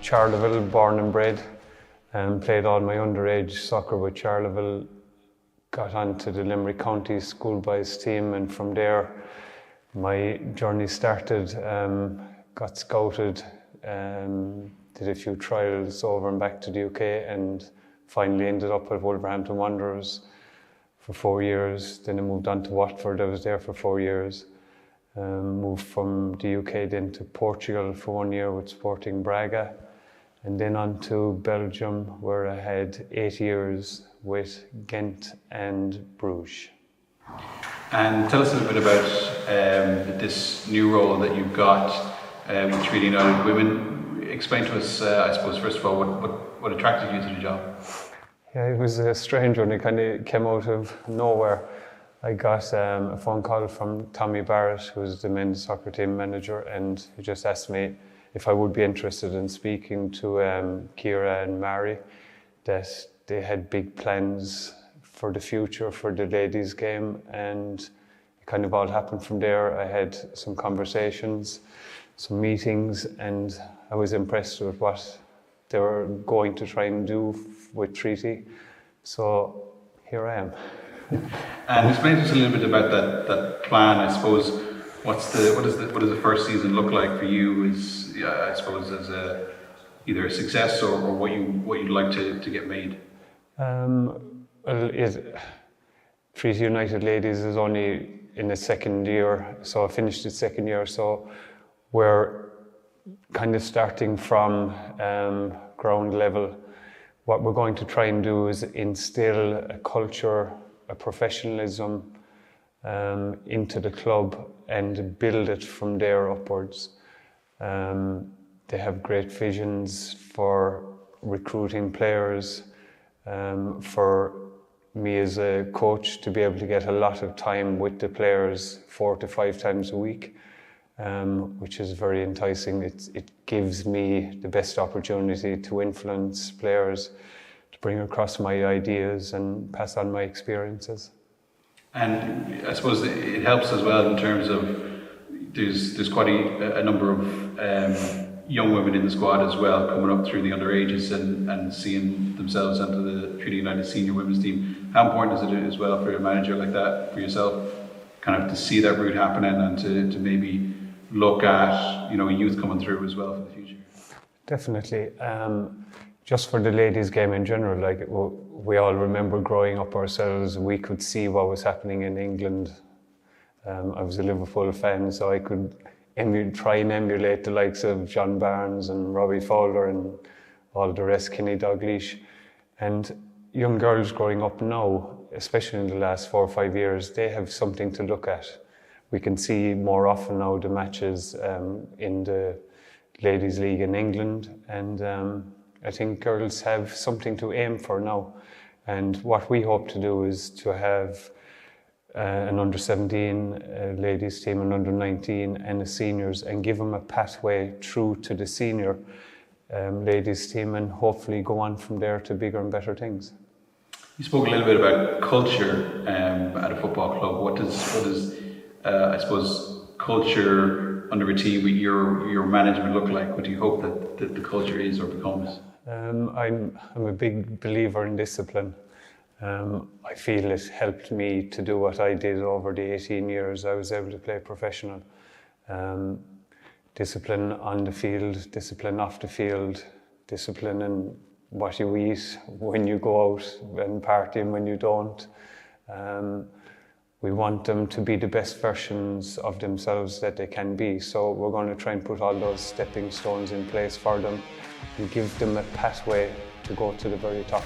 Charleville, born and bred, and played all my underage soccer with Charleville. Got onto the Limerick County schoolboys team, and from there my journey started. Got scouted, did a few trials over and back to the UK, and finally ended up at Wolverhampton Wanderers for 4 years. Then I moved on to Watford. I was there for 4 years. Moved from the UK then to Portugal for 1 year with Sporting Braga, and then on to Belgium, where I had 8 years with Ghent and Bruges. And tell us a little bit about this new role that you've got with Treaty United Women. Explain to us, I suppose, first of all, what attracted you to the job? Yeah, it was a strange one. It kind of came out of nowhere. I got a phone call from Tommy Barrett, who was the men's soccer team manager, and he just asked me if I would be interested in speaking to Ciara and Mary, that they had big plans for the future for the ladies' game, and it kind of all happened from there. I had some conversations, some meetings, and I was impressed with what they were going to try and do with Treaty. So here I am. And explain to us a little bit about that plan. I suppose what does the first season look like for you? I suppose as either a success or what you'd like to get made. Treaty United Ladies is only in its second year, so I finished its second year. So we're kind of starting from ground level. What we're going to try and do is instill a culture, a professionalism into the club and build it from there upwards. They have great visions for recruiting players, for me as a coach to be able to get a lot of time with the players 4 to 5 times a week, which is very enticing. It gives me the best opportunity to influence players, to bring across my ideas and pass on my experiences. And I suppose it helps as well in terms of there's quite a number of young women in the squad as well, coming up through the underages and seeing themselves into the Treaty United senior women's team. How important is it as well for a manager like that, for yourself, kind of to see that route happening and to maybe look at youth coming through as well for the future? Definitely. Just for the ladies' game in general, we all remember growing up ourselves, we could see what was happening in England. I was a Liverpool fan, so I could try and emulate the likes of John Barnes and Robbie Fowler and all the rest, Kenny Dalglish. And young girls growing up now, especially in the last 4 or 5 years, they have something to look at. We can see more often now the matches in the Ladies' League in England, and I think girls have something to aim for now. And what we hope to do is to have an under-17 ladies team, an under-19 and a seniors, and give them a pathway through to the senior ladies team, and hopefully go on from there to bigger and better things. You spoke a little bit about culture at a football club. What does I suppose culture under a team with your management look like? What do you hope that the culture is or becomes? I'm a big believer in discipline. I feel it helped me to do what I did over the 18 years I was able to play professional. Discipline on the field, discipline off the field, discipline in what you eat when you go out, and partying when you don't. We want them to be the best versions of themselves that they can be, so we're going to try and put all those stepping stones in place for them and give them a pathway to go to the very top.